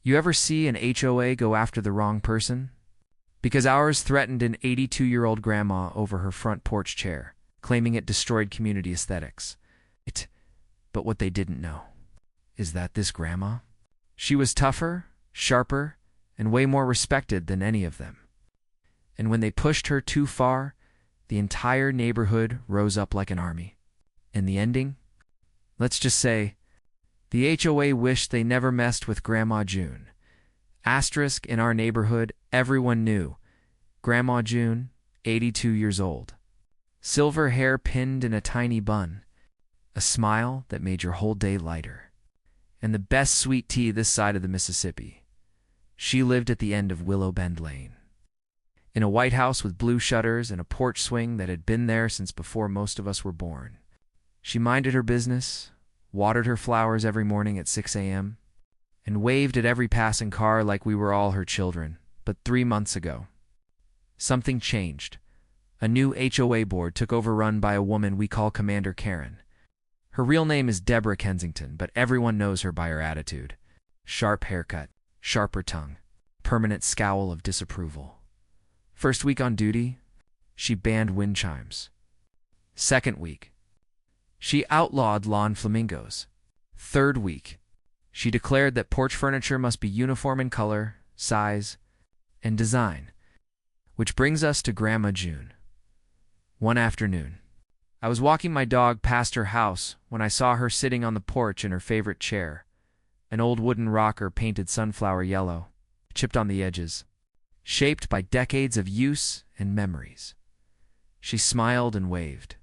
You ever see an HOA go after the wrong person? Because ours threatened an 82-year-old grandma over her front porch chair, claiming it destroyed community aesthetics. But what they didn't know is that this grandma, she was tougher, sharper, and way more respected than any of them. And when they pushed her too far, the entire neighborhood rose up like an army. And the ending? Let's just say, the HOA wished they never messed with Grandma June. Asterisk, in our neighborhood, everyone knew. Grandma June, 82 years old. Silver hair pinned in a tiny bun. A smile that made your whole day lighter. And the best sweet tea this side of the Mississippi. She lived at the end of Willow Bend Lane, in a white house with blue shutters and a porch swing that had been there since before most of us were born. She minded her business, watered her flowers every morning at 6 a.m., and waved at every passing car like we were all her children. But 3 months ago, something changed. A new HOA board took over, run by a woman we call Commander Karen. Her real name is Deborah Kensington, but everyone knows her by her attitude. Sharp haircut, sharper tongue, permanent scowl of disapproval. First week on duty, she banned wind chimes. Second week, she outlawed lawn flamingos. Third week, she declared that porch furniture must be uniform in color, size, and design. Which brings us to Grandma June. One afternoon, I was walking my dog past her house when I saw her sitting on the porch in her favorite chair, an old wooden rocker painted sunflower yellow, chipped on the edges, shaped by decades of use and memories. She smiled and waved.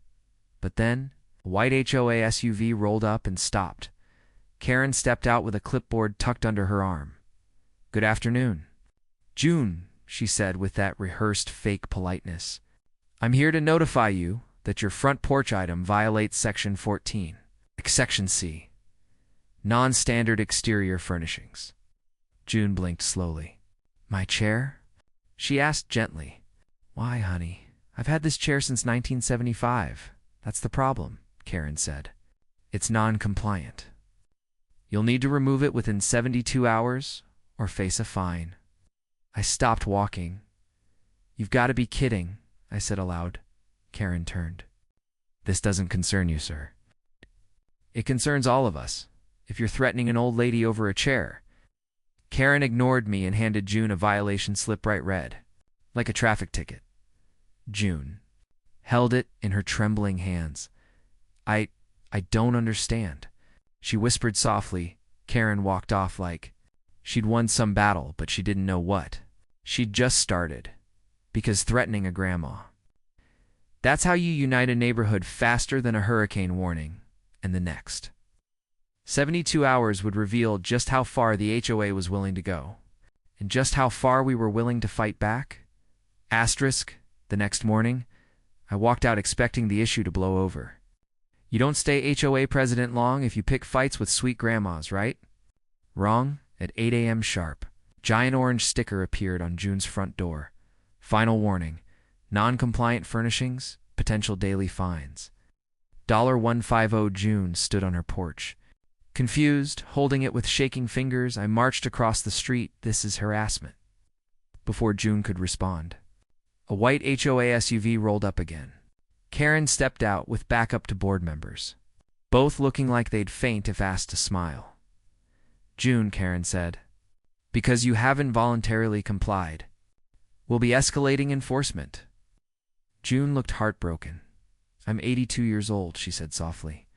But then, a white HOA SUV rolled up and stopped. Karen stepped out with a clipboard tucked under her arm. "Good afternoon." "June," she said with that rehearsed fake politeness, "I'm here to notify you that your front porch item violates Section 14. Section C. Non-standard exterior furnishings." June blinked slowly. "My chair?" she asked gently. "Why, honey? I've had this chair since 1975. That's the problem," Karen said. "It's non-compliant. You'll need to remove it within 72 hours or face a fine." I stopped walking. "You've got to be kidding," I said aloud. Karen turned. "This doesn't concern you, sir." "It concerns all of us, if you're threatening an old lady over a chair." Karen ignored me and handed June a violation slip bright red, like a traffic ticket. June held it in her trembling hands. I don't understand," she whispered softly. Karen walked off like she'd won some battle, but she didn't know what. She'd just started, because threatening a grandma. That's how you unite a neighborhood faster than a hurricane warning, and the next. 72 hours would reveal just how far the HOA was willing to go, and just how far we were willing to fight back. Asterisk, the next morning, I walked out expecting the issue to blow over. You don't stay HOA president long if you pick fights with sweet grandmas, right? Wrong. At 8 a.m. sharp, giant orange sticker appeared on June's front door. Final warning. Non-compliant furnishings, potential daily fines. $150. June stood on her porch. Confused, holding it with shaking fingers, I marched across the street. "This is harassment." Before June could respond, a white HOA SUV rolled up again. Karen stepped out with backup to board members, both looking like they'd faint if asked to smile. "June," Karen said, "because you haven't voluntarily complied, we'll be escalating enforcement." June looked heartbroken. "I'm 82 years old," she said softly.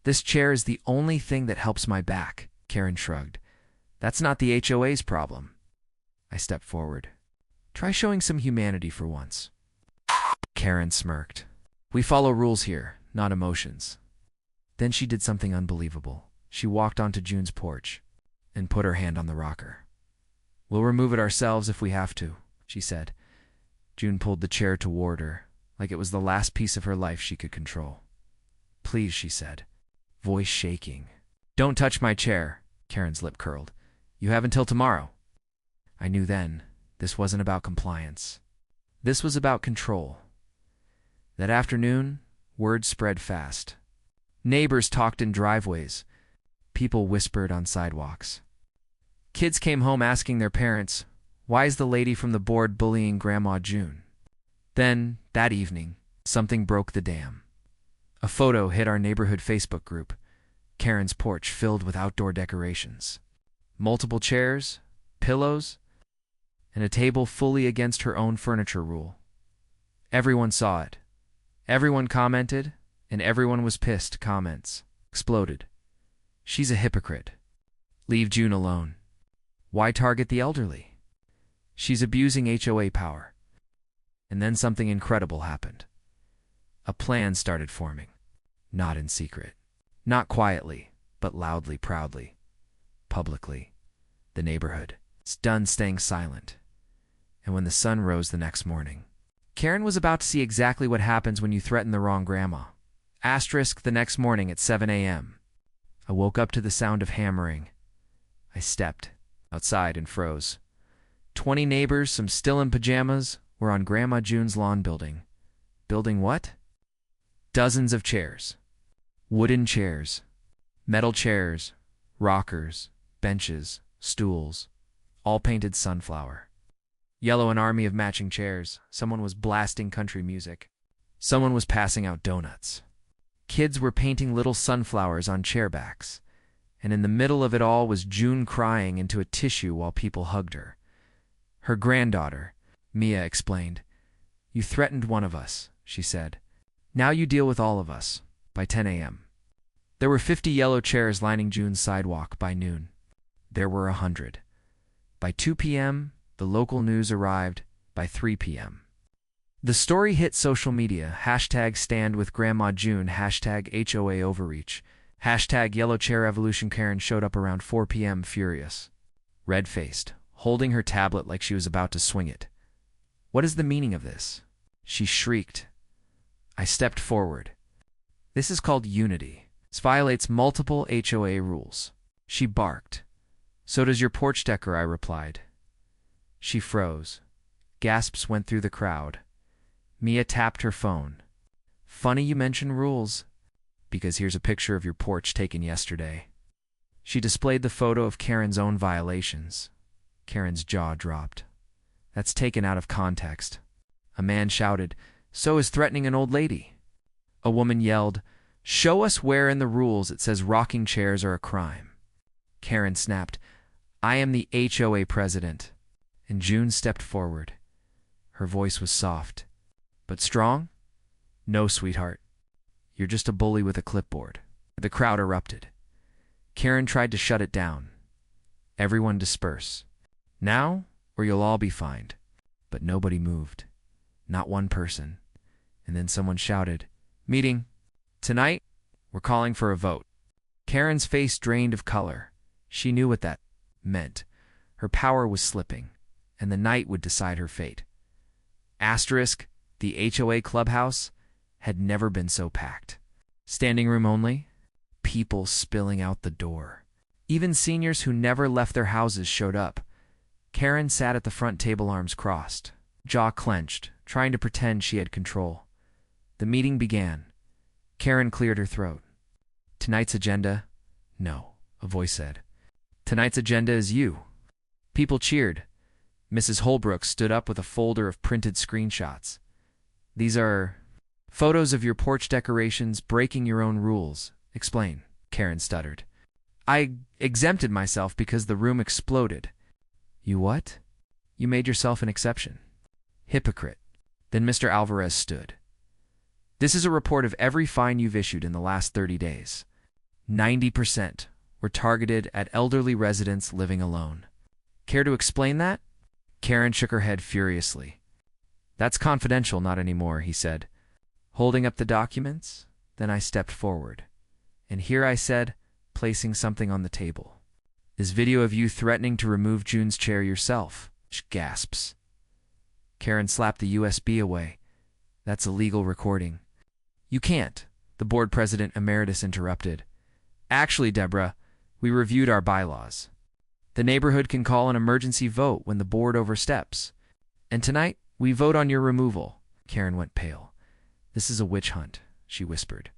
"This chair is the only thing that helps my back." Karen shrugged. "That's not the HOA's problem." I stepped forward. "Try showing some humanity for once." Karen smirked. "We follow rules here, not emotions." Then she did something unbelievable. She walked onto June's porch and put her hand on the rocker. "We'll remove it ourselves if we have to," she said. June pulled the chair toward her, like it was the last piece of her life she could control. "Please," she said, voice shaking. "Don't touch my chair." Karen's lip curled. "You have until tomorrow." I knew then this wasn't about compliance. This was about control. That afternoon, word spread fast. Neighbors talked in driveways. People whispered on sidewalks. Kids came home asking their parents, "Why is the lady from the board bullying Grandma June?" Then, that evening, something broke the dam. A photo hit our neighborhood Facebook group. Karen's porch filled with outdoor decorations. Multiple chairs, pillows, and a table fully against her own furniture rule. Everyone saw it. Everyone commented, and everyone was pissed. Comments exploded. "She's a hypocrite. Leave June alone. Why target the elderly? She's abusing HOA power." And then something incredible happened. A plan started forming. Not in secret. Not quietly, but loudly, proudly. Publicly. The neighborhood is done staying silent. And when the sun rose the next morning, Karen was about to see exactly what happens when you threaten the wrong grandma. Asterisk the next morning at 7 a.m. I woke up to the sound of hammering. I stepped outside and froze. 20 neighbors, some still in pajamas, were on Grandma June's lawn building. Building what? Dozens of chairs. Wooden chairs. Metal chairs. Rockers. Benches. Stools. All painted sunflower. Yellow, an army of matching chairs. Someone was blasting country music. Someone was passing out donuts. Kids were painting little sunflowers on chairbacks. And in the middle of it all was June crying into a tissue while people hugged her. Her granddaughter, Mia, explained. "You threatened one of us," she said. "Now you deal with all of us." By 10 a.m. There were 50 yellow chairs lining June's sidewalk. By noon, there were 100. By 2 p.m., the local news arrived. By 3 p.m. the story hit social media. Hashtag stand with Grandma June. Hashtag HOA overreach. Hashtag yellow chair evolution. Karen showed up around 4 p.m. furious. Red-faced, holding her tablet like she was about to swing it. "What is the meaning of this?" she shrieked. I stepped forward. "This is called unity. This violates multiple HOA rules." She barked. "So does your porch decor," I replied. She froze. Gasps went through the crowd. Mia tapped her phone. "Funny you mention rules, because here's a picture of your porch taken yesterday." She displayed the photo of Karen's own violations. Karen's jaw dropped. "That's taken out of context." A man shouted, "So is threatening an old lady." A woman yelled, "Show us where in the rules it says rocking chairs are a crime." Karen snapped, "I am the HOA president." And June stepped forward. Her voice was soft. "But strong?" "No, sweetheart. You're just a bully with a clipboard." The crowd erupted. Karen tried to shut it down. "Everyone disperse. Now, or you'll all be fined." But nobody moved. Not one person. And then someone shouted, "Meeting. Tonight, we're calling for a vote." Karen's face drained of color. She knew what that meant. Her power was slipping, and the night would decide her fate. Asterisk, the HOA clubhouse had never been so packed. Standing room only, people spilling out the door. Even seniors who never left their houses showed up. Karen sat at the front table, arms crossed, jaw clenched, trying to pretend she had control. The meeting began. Karen cleared her throat. "Tonight's agenda?" "No," a voice said. "Tonight's agenda is you." People cheered. Mrs. Holbrook stood up with a folder of printed screenshots. "These are photos of your porch decorations breaking your own rules." "Explain," Karen stuttered. "I exempted myself because the room exploded." "You what?" "You made yourself an exception." "Hypocrite." Then Mr. Alvarez stood. "This is a report of every fine you've issued in the last 30 days. 90% were targeted at elderly residents living alone. Care to explain that?" Karen shook her head furiously. "That's confidential, not anymore," he said, holding up the documents. Then I stepped forward. "And here," I said, placing something on the table, "is video of you threatening to remove June's chair yourself." Gasps. Karen slapped the USB away. "That's a legal recording." "You can't," the board president emeritus interrupted. "Actually, Deborah, we reviewed our bylaws. The neighborhood can call an emergency vote when the board oversteps. And tonight, we vote on your removal." Karen went pale. "This is a witch hunt," she whispered.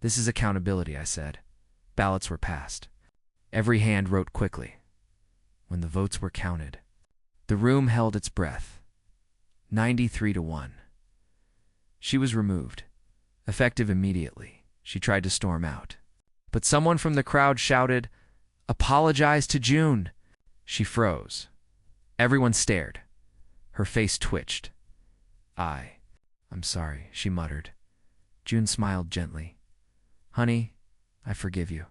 "This is accountability," I said. Ballots were passed. Every hand wrote quickly. when the votes were counted. The room held its breath. 93-1. She was removed, effective immediately. She tried to storm out. But someone from the crowd shouted, "Apologize to June!" She froze. Everyone stared. Her face twitched. I'm sorry," she muttered. June smiled gently. "Honey, I forgive you,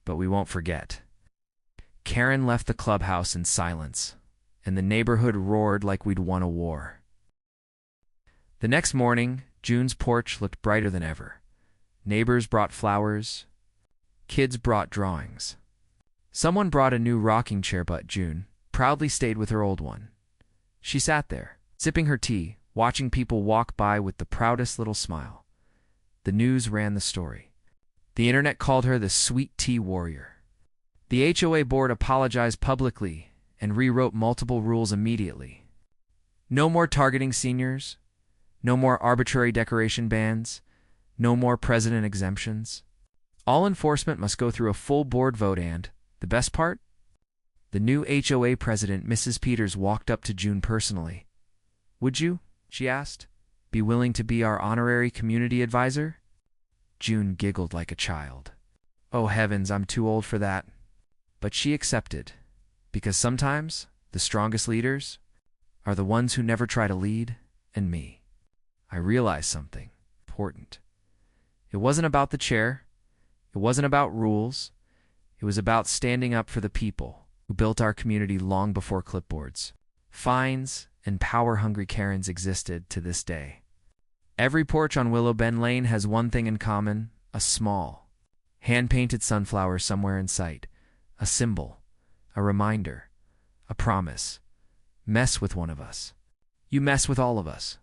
but we won't forget." Karen left the clubhouse in silence, and the neighborhood roared like we'd won a war. The next morning, June's porch looked brighter than ever. Neighbors brought flowers. Kids brought drawings. Someone brought a new rocking chair, but June proudly stayed with her old one. She sat there, sipping her tea, watching people walk by with the proudest little smile. The news ran the story. The internet called her the sweet tea warrior. The HOA board apologized publicly and rewrote multiple rules immediately. No more targeting seniors. No more arbitrary decoration bans. No more president exemptions. All enforcement must go through a full board vote and, the best part? The new HOA president, Mrs. Peters, walked up to June personally. "Would you," she asked, "be willing to be our honorary community advisor?" June giggled like a child. "Oh heavens, I'm too old for that." But she accepted, because sometimes the strongest leaders are the ones who never try to lead, and me. I realized something important. It wasn't about the chair. It wasn't about rules. It was about standing up for the people who built our community long before clipboards, fines, and power-hungry Karens existed to this day. Every porch on Willow Bend Lane has one thing in common: a small, hand-painted sunflower somewhere in sight, a symbol, a reminder, a promise. Mess with one of us. You mess with all of us.